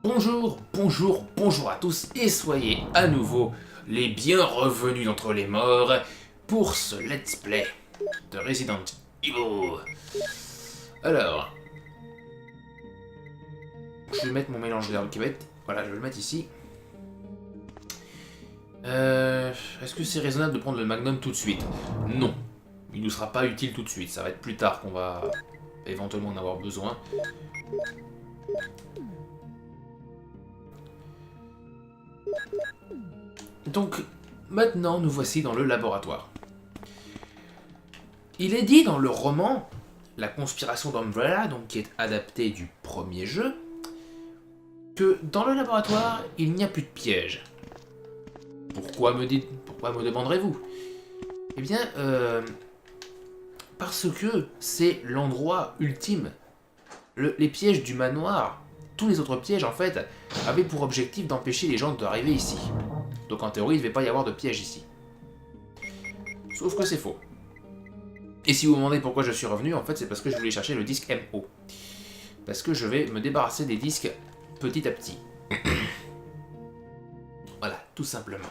Bonjour, bonjour, bonjour à tous et soyez à nouveau les bien revenus d'entre les morts pour ce let's play de Resident Evil. Alors, je vais mettre mon mélange d'herbes qui va être... Voilà, je vais le mettre ici. Est-ce que c'est raisonnable de prendre le magnum tout de suite? Non, il ne nous sera pas utile tout de suite, ça va être plus tard qu'on va éventuellement en avoir besoin. Donc, maintenant, nous voici dans le laboratoire. Il est dit dans le roman, La conspiration d'Umbrella, donc qui est adapté du premier jeu, que dans le laboratoire, il n'y a plus de pièges. Pourquoi me demanderez-vous? Eh bien, parce que c'est l'endroit ultime. Les pièges du manoir, tous les autres pièges en fait, avaient pour objectif d'empêcher les gens d'arriver ici. Donc en théorie, il ne devait pas y avoir de piège ici. Sauf que c'est faux. Et si vous vous demandez pourquoi je suis revenu, en fait c'est parce que je voulais chercher le disque MO. Parce que je vais me débarrasser des disques petit à petit. Voilà, tout simplement.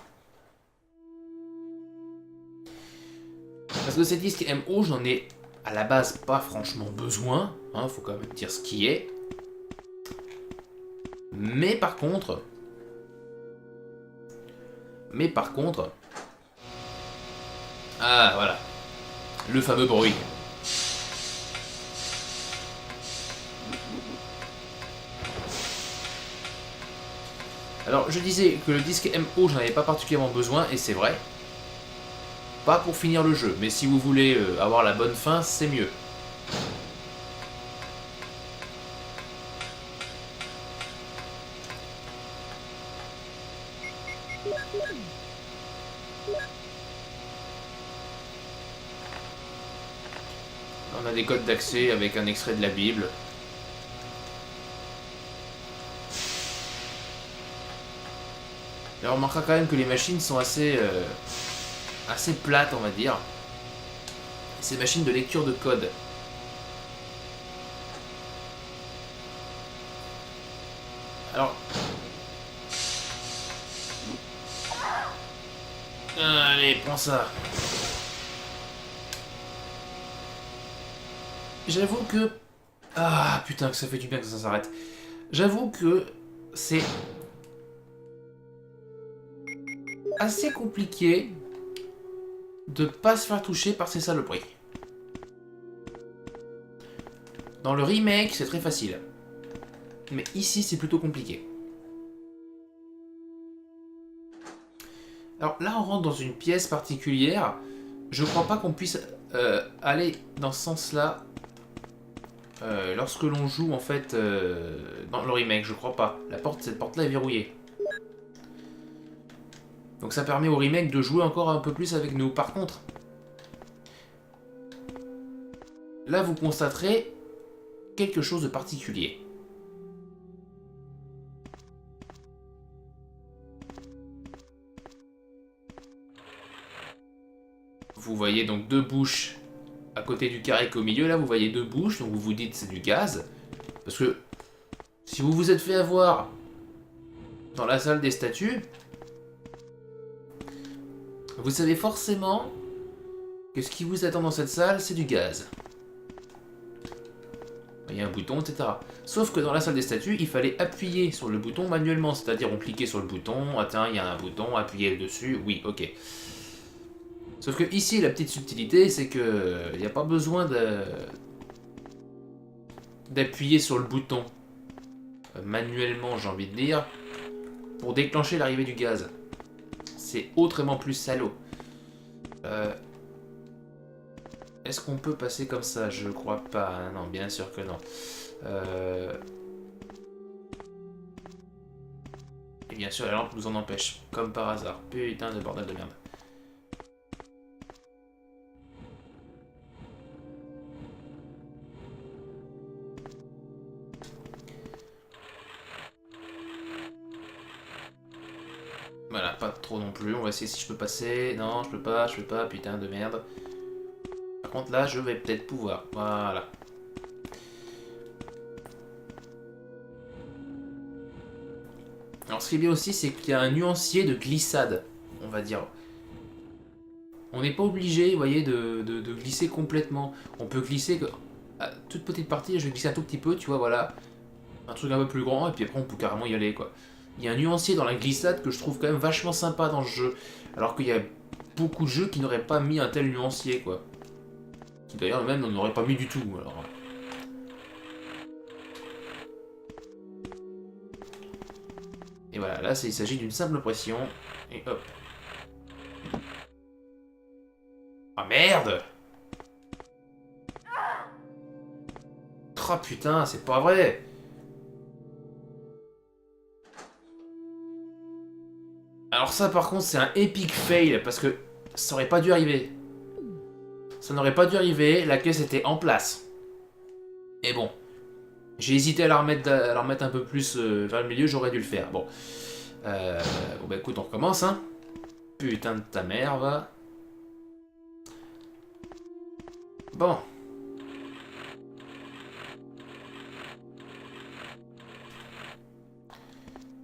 Parce que ces disques MO, j'en ai à la base pas franchement besoin, hein, faut quand même dire ce qui est. Mais par contre... Ah, voilà. Le fameux bruit. Alors, je disais que le disque MO, j'en avais pas particulièrement besoin, et c'est vrai. Pas pour finir le jeu, mais si vous voulez avoir la bonne fin, c'est mieux. On a des codes d'accès avec un extrait de la Bible. Et on remarquera quand même que les machines sont assez plates, on va dire. Ces machines de lecture de code. Alors... Allez, prends ça. J'avoue que... Ah, putain, que ça fait du bien que ça s'arrête. J'avoue que c'est assez compliqué de pas se faire toucher par ces saloperies. Dans le remake, c'est très facile. Mais ici, c'est plutôt compliqué. Alors là, on rentre dans une pièce particulière. Je crois pas qu'on puisse aller dans ce sens-là lorsque l'on joue, en fait, dans le remake. Je crois pas. Cette porte-là est verrouillée. Donc ça permet au remake de jouer encore un peu plus avec nous. Par contre, là, vous constaterez quelque chose de particulier. Vous voyez donc deux bouches à côté du carré qu'au milieu. Là, vous voyez deux bouches, donc vous vous dites c'est du gaz. Parce que si vous vous êtes fait avoir dans la salle des statues, vous savez forcément que ce qui vous attend dans cette salle, c'est du gaz. Il y a un bouton, etc. Sauf que dans la salle des statues, il fallait appuyer sur le bouton manuellement. C'est-à-dire, on cliquait sur le bouton, attends, il y a un bouton, appuyez dessus, oui, ok. Sauf que ici, la petite subtilité, c'est que il n'y a pas besoin d'appuyer sur le bouton manuellement, j'ai envie de dire, pour déclencher l'arrivée du gaz. C'est autrement plus salaud. Est-ce qu'on peut passer comme ça? Je crois pas. Hein, non, bien sûr que non. Et bien sûr, la lampe nous en empêche. Comme par hasard. Putain de bordel de merde. Voilà, pas trop non plus. On va essayer si je peux passer. Non, je peux pas, putain de merde. Par contre, là, je vais peut-être pouvoir. Voilà. Alors ce qui est bien aussi, c'est qu'il y a un nuancier de glissade, on va dire. On n'est pas obligé, vous voyez, de glisser complètement. On peut glisser que... à toute petite partie, je vais glisser un tout petit peu, tu vois, voilà. Un truc un peu plus grand, et puis après on peut carrément y aller, quoi. Il y a un nuancier dans la glissade que je trouve quand même vachement sympa dans le jeu. Alors qu'il y a beaucoup de jeux qui n'auraient pas mis un tel nuancier, quoi. Qui d'ailleurs même n'en auraient pas mis du tout, alors... Et voilà, là il s'agit d'une simple pression, et hop. Ah merde! Oh putain, c'est pas vrai! Alors ça par contre c'est un epic fail, parce que ça aurait pas dû arriver. Ça n'aurait pas dû arriver, la caisse était en place. Et bon, j'ai hésité à la remettre un peu plus vers le milieu, j'aurais dû le faire. Bon. Bon bah écoute, on recommence, hein. Putain de ta mère, va. Bon.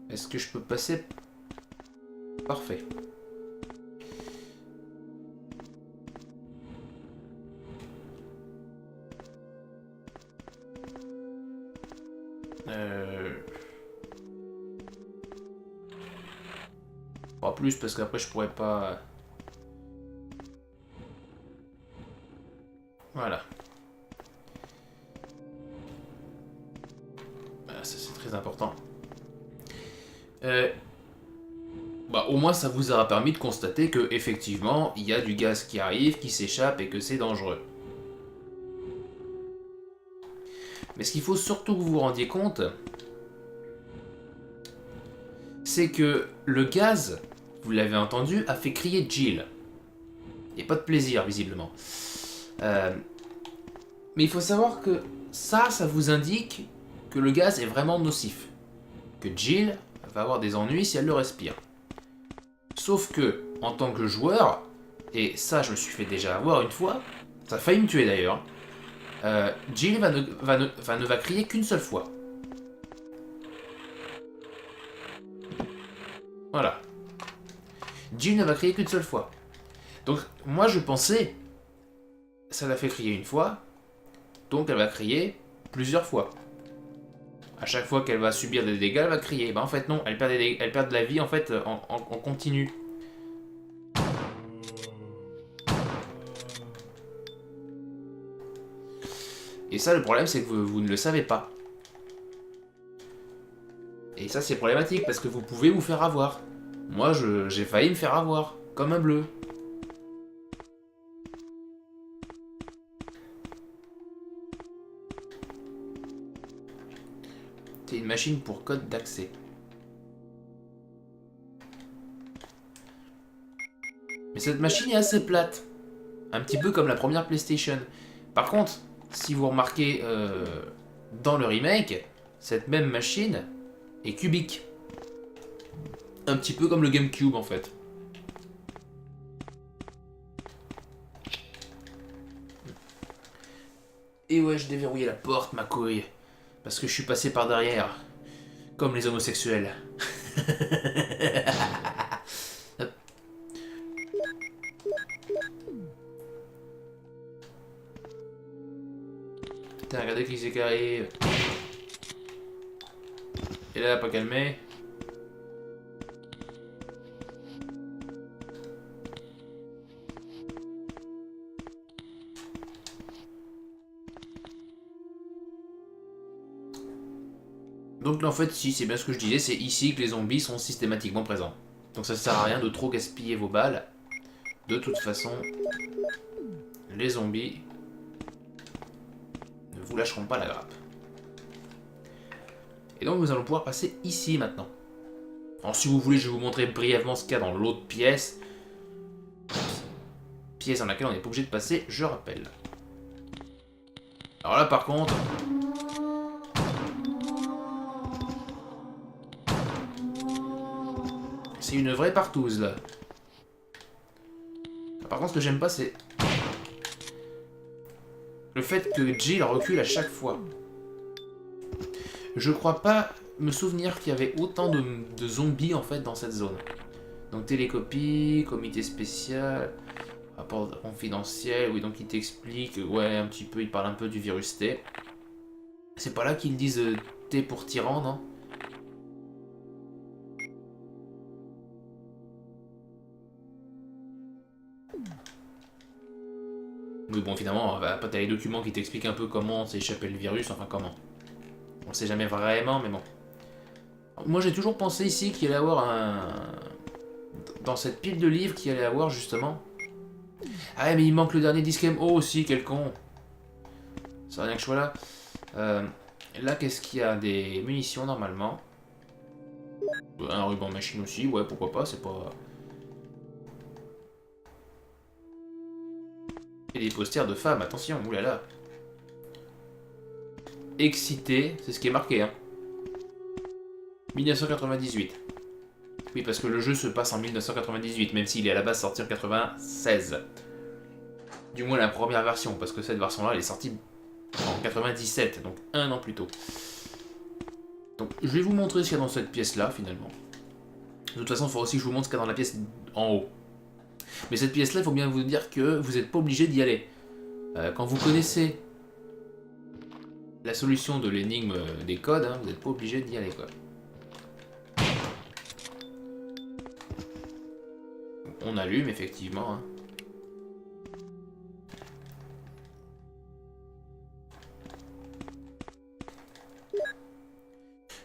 Est-ce que je peux passer? Parfait. Pas plus parce qu'après je pourrais pas... Voilà. Ça c'est très important. Bah, au moins ça vous aura permis de constater que effectivement il y a du gaz qui arrive, qui s'échappe et que c'est dangereux. Mais ce qu'il faut surtout que vous vous rendiez compte, c'est que le gaz, vous l'avez entendu, a fait crier Jill. Et pas de plaisir visiblement. Mais il faut savoir que ça vous indique que le gaz est vraiment nocif. Que Jill va avoir des ennuis si elle le respire. Sauf que, en tant que joueur, et ça je me suis fait déjà avoir une fois, ça a failli me tuer d'ailleurs, Jill ne va crier qu'une seule fois. Voilà. Jill ne va crier qu'une seule fois. Donc moi je pensais, ça l'a fait crier une fois, donc elle va crier plusieurs fois. À chaque fois qu'elle va subir des dégâts, elle va crier. Bah en fait non, elle perd de la vie en fait en continu. Et ça le problème c'est que vous ne le savez pas. Et ça c'est problématique parce que vous pouvez vous faire avoir. Moi j'ai failli me faire avoir, comme un bleu. C'est une machine pour code d'accès. Mais cette machine est assez plate. Un petit peu comme la première PlayStation. Par contre, si vous remarquez dans le remake, cette même machine est cubique. Un petit peu comme le GameCube en fait. Et ouais, je déverrouillais la porte, ma couille. Parce que je suis passé par derrière. Comme les homosexuels. Putain, regardez qui c'est qui arrive. Et là, pas calmé. Donc là, en fait, si c'est bien ce que je disais, c'est ici que les zombies sont systématiquement présents. Donc ça sert à rien de trop gaspiller vos balles. De toute façon, les zombies ne vous lâcheront pas la grappe. Et donc nous allons pouvoir passer ici maintenant. Alors si vous voulez, je vais vous montrer brièvement ce qu'il y a dans l'autre pièce. Pièce dans laquelle on n'est pas obligé de passer, je rappelle. Alors là par contre... c'est une vraie partouze là. Par contre ce que j'aime pas c'est... le fait que Jill recule à chaque fois. Je crois pas me souvenir qu'il y avait autant de zombies en fait dans cette zone. Donc télécopie, comité spécial, rapport confidentiel, oui donc il t'explique, ouais un petit peu, il parle un peu du virus T. C'est pas là qu'ils disent T pour tyran, non? Oui bon finalement, après t'as les documents qui t'expliquent un peu comment s'est échappé le virus, enfin comment. On le sait jamais vraiment, mais bon. Moi j'ai toujours pensé ici qu'il allait y avoir un... Dans cette pile de livres qu'il allait y avoir justement... Ah ouais, mais il manque le dernier disque MO aussi, quel con. C'est rien que je sois là. Là, qu'est-ce qu'il y a? Des munitions normalement. Un ruban machine aussi, ouais, pourquoi pas, c'est pas... Et des posters de femmes, attention, oulala. Excité, c'est ce qui est marqué, hein. 1998. Oui, parce que le jeu se passe en 1998, même s'il est à la base sorti en 96. Du moins la première version, parce que cette version-là, elle est sortie en 97, donc un an plus tôt. Donc je vais vous montrer ce qu'il y a dans cette pièce-là, finalement. De toute façon, il faut aussi que je vous montre ce qu'il y a dans la pièce en haut. Mais cette pièce-là, il faut bien vous dire que vous n'êtes pas obligé d'y aller. Quand vous connaissez la solution de l'énigme des codes, hein, vous n'êtes pas obligé d'y aller, quoi. On allume, effectivement. Hein.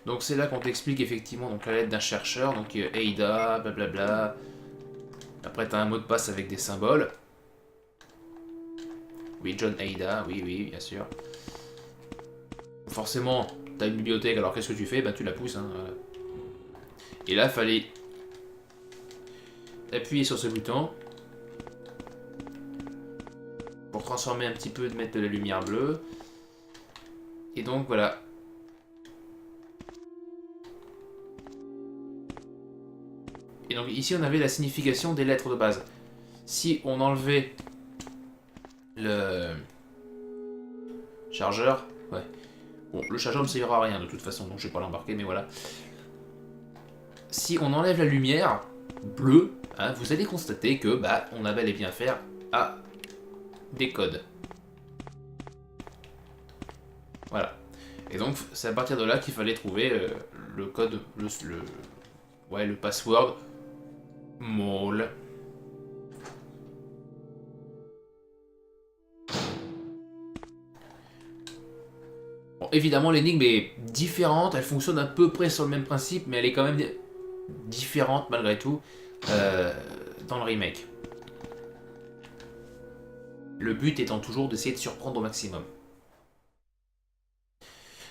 Donc c'est là qu'on t'explique effectivement donc, la lettre d'un chercheur, donc Ada, blablabla. Après t'as un mot de passe avec des symboles. Oui, John Ada, oui, oui, bien sûr. Forcément, t'as une bibliothèque, alors qu'est-ce que tu fais? Bah tu la pousses, hein, voilà. Et là, fallait appuyer sur ce bouton pour transformer un petit peu, de mettre de la lumière bleue. Et donc voilà. Et donc ici on avait la signification des lettres de base. Si on enlevait le chargeur, ouais. Bon, le chargeur ne servira à rien de toute façon, donc je vais pas l'embarquer, mais voilà. Si on enlève la lumière bleue, hein, vous allez constater que bah on a bel et bien affaire à des codes. Voilà. Et donc c'est à partir de là qu'il fallait trouver le code, le password mall. Bon, évidemment l'énigme est différente, elle fonctionne à peu près sur le même principe, mais elle est quand même différente malgré tout dans le remake. Le but étant toujours d'essayer de surprendre au maximum.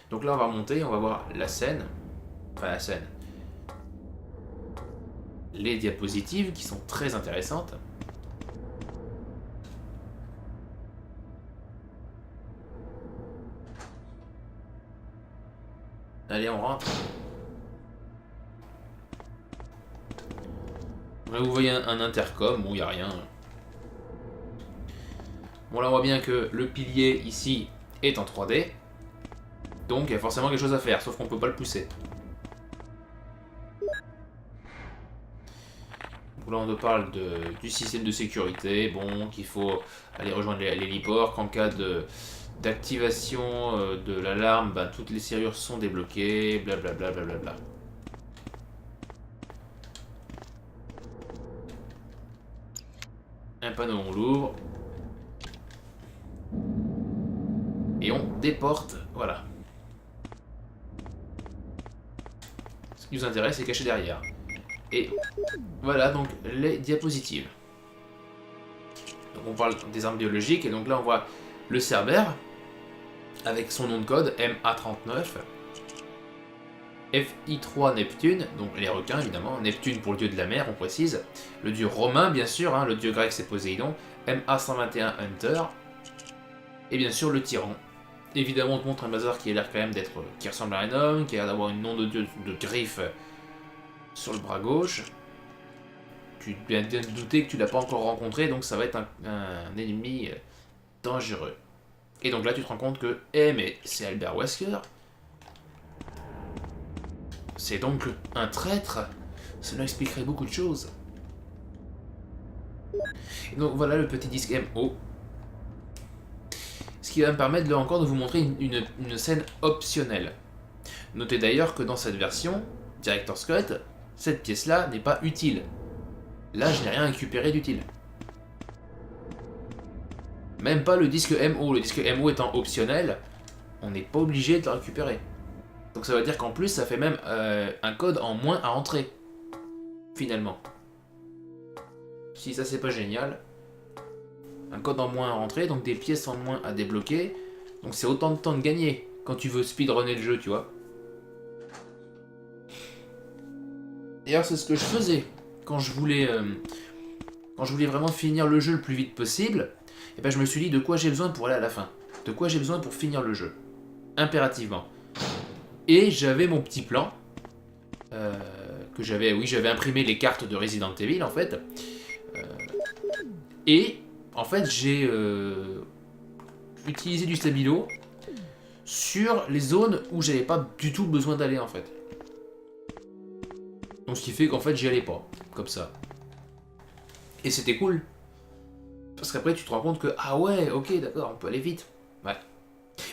Donc là on va remonter, on va voir la scène. Enfin la scène. Les diapositives qui sont très intéressantes. Allez, on rentre. Là, vous voyez un intercom, bon, il n'y a rien. Bon, là, on voit bien que le pilier, ici, est en 3D. Donc, il y a forcément quelque chose à faire, sauf qu'on ne peut pas le pousser. Donc là, on nous parle du système de sécurité, bon, qu'il faut aller rejoindre l'héliport, qu'en cas d'activation de l'alarme, ben, toutes les serrures sont débloquées, blablabla, blablabla. Un panneau, on l'ouvre. Et on déporte, voilà. Ce qui nous intéresse, c'est caché derrière. Et voilà donc les diapositives. Donc on parle des armes biologiques, et donc là on voit le Cerbère, avec son nom de code, MA39. FI3 Neptune, donc les requins évidemment, Neptune pour le dieu de la mer, on précise. Le dieu romain bien sûr, hein, le dieu grec c'est Poséidon. MA121 Hunter. Et bien sûr le tyran. Évidemment on te montre un bazar qui a l'air quand même d'être, qui ressemble à un homme, qui a l'air d'avoir une nom de dieu de griffe sur le bras gauche. Tu viens de douter que tu l'as pas encore rencontré, donc ça va être un ennemi dangereux. Et donc là tu te rends compte que, mais c'est Albert Wesker. C'est donc un traître. Cela expliquerait beaucoup de choses. Et donc voilà le petit disque MO. Ce qui va me permettre là encore de vous montrer une scène optionnelle. Notez d'ailleurs que dans cette version, Director's Cut, cette pièce-là n'est pas utile. Là, je n'ai rien récupéré d'utile. Même pas le disque MO. Le disque MO étant optionnel, on n'est pas obligé de le récupérer. Donc ça veut dire qu'en plus, ça fait même un code en moins à entrer. Finalement. Si ça, c'est pas génial. Un code en moins à rentrer, donc des pièces en moins à débloquer. Donc c'est autant de temps de gagner quand tu veux speedrunner le jeu, tu vois. D'ailleurs, c'est ce que je faisais quand je voulais vraiment finir le jeu le plus vite possible. Et ben je me suis dit de quoi j'ai besoin pour aller à la fin. De quoi j'ai besoin pour finir le jeu. Impérativement. Et j'avais mon petit plan. Que j'avais, oui, j'avais imprimé les cartes de Resident Evil en fait. Et en fait, j'ai utilisé du stabilo sur les zones où j'avais pas du tout besoin d'aller en fait. Donc ce qui fait qu'en fait, j'y allais pas, comme ça. Et c'était cool. Parce qu'après, tu te rends compte que, ah ouais, ok, d'accord, on peut aller vite. Ouais.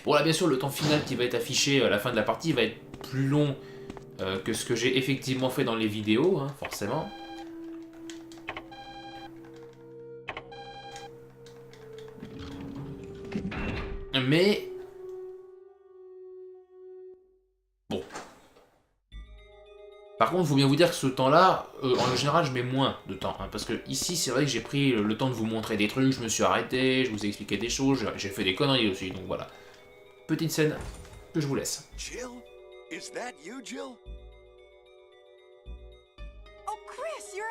Bon là, bien sûr, le temps final qui va être affiché à la fin de la partie va être plus long que ce que j'ai effectivement fait dans les vidéos, hein, forcément. Mais... bon. Par contre, il faut bien vous dire que ce temps-là, en général, je mets moins de temps. Hein, parce que ici, c'est vrai que j'ai pris le temps de vous montrer des trucs, je me suis arrêté, je vous ai expliqué des choses, j'ai fait des conneries aussi, donc voilà. Petite scène que je vous laisse. Jill? Is that you, Jill? Oh, Chris, you're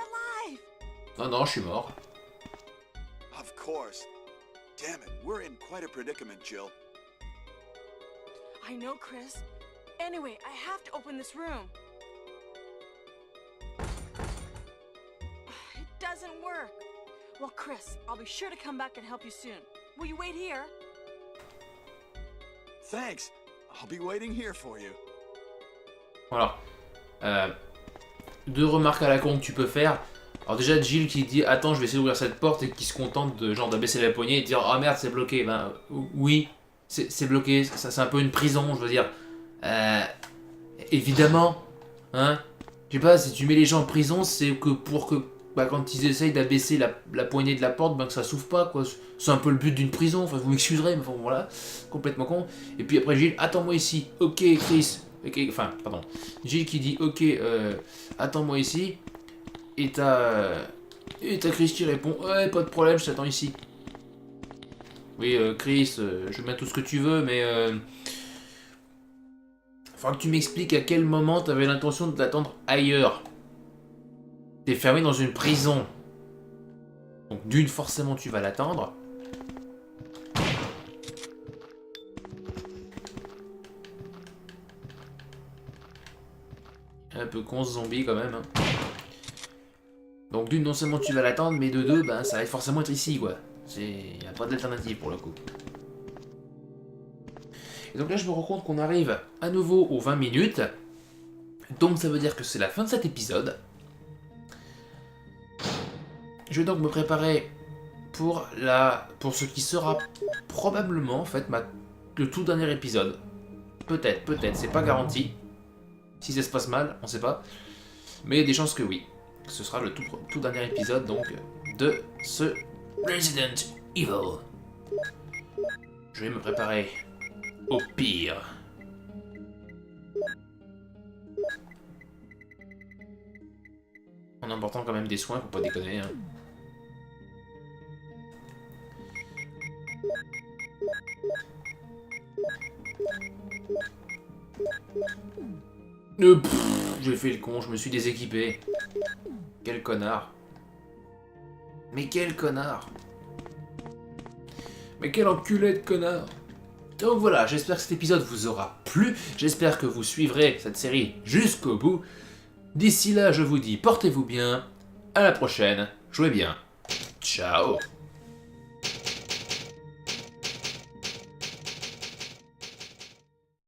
alive! Non, non, je suis mort. Of course. Damn it, we're in quite a predicament, Jill. I know, Chris. Anyway, I have to open this room. It doesn't work. Well, Chris, I'll be sure to come back and help you soon. Will you wait here? Thanks. I'll be waiting here for you. Voilà. Deux remarques à la con que tu peux faire. Alors déjà, Jill qui dit « Attends, je vais essayer d'ouvrir cette porte » et qui se contente de genre d'abaisser la poignée et de dire « Ah merde, c'est bloqué. » Ben oui, c'est bloqué. Ça, c'est un peu une prison, je veux dire. Évidemment. Hein. Je sais pas, si tu mets les gens en prison, c'est que pour que bah, quand ils essayent d'abaisser la poignée de la porte, ben, que ça s'ouvre pas, quoi. C'est un peu le but d'une prison. Enfin, vous m'excuserez, mais bon, voilà. Complètement con. Et puis après, Jill, attends-moi ici. Ok, Chris. Okay, enfin, pardon. Jill qui dit, ok, attends-moi ici. Et t'as Chris qui répond, ouais, pas de problème, je t'attends ici. Oui, Chris, je veux bien tout ce que tu veux, mais... faudra que tu m'expliques à quel moment t'avais l'intention de l'attendre ailleurs. T'es fermé dans une prison. Donc d'une, forcément, tu vas l'attendre. Un peu con ce zombie quand même. Hein. Donc d'une, non seulement tu vas l'attendre, mais de deux, ben, ça va forcément être ici, quoi. Il n'y a pas d'alternative pour le coup. Et donc là, je me rends compte qu'on arrive à nouveau aux 20 minutes. Donc ça veut dire que c'est la fin de cet épisode. Je vais donc me préparer pour ce qui sera probablement, en fait, le tout dernier épisode. Peut-être, c'est pas garanti. Si ça se passe mal, on sait pas. Mais il y a des chances que oui. Ce sera le tout dernier épisode, donc, de ce Resident Evil. Je vais me préparer au pire. En emportant quand même des soins, faut pas déconner. Hein. J'ai fait le con, je me suis déséquipé. Quel connard. Mais quel connard. Mais quel enculé de connard. Donc voilà, j'espère que cet épisode vous aura plu. J'espère que vous suivrez cette série jusqu'au bout. D'ici là, je vous dis, portez-vous bien. À la prochaine. Jouez bien. Ciao.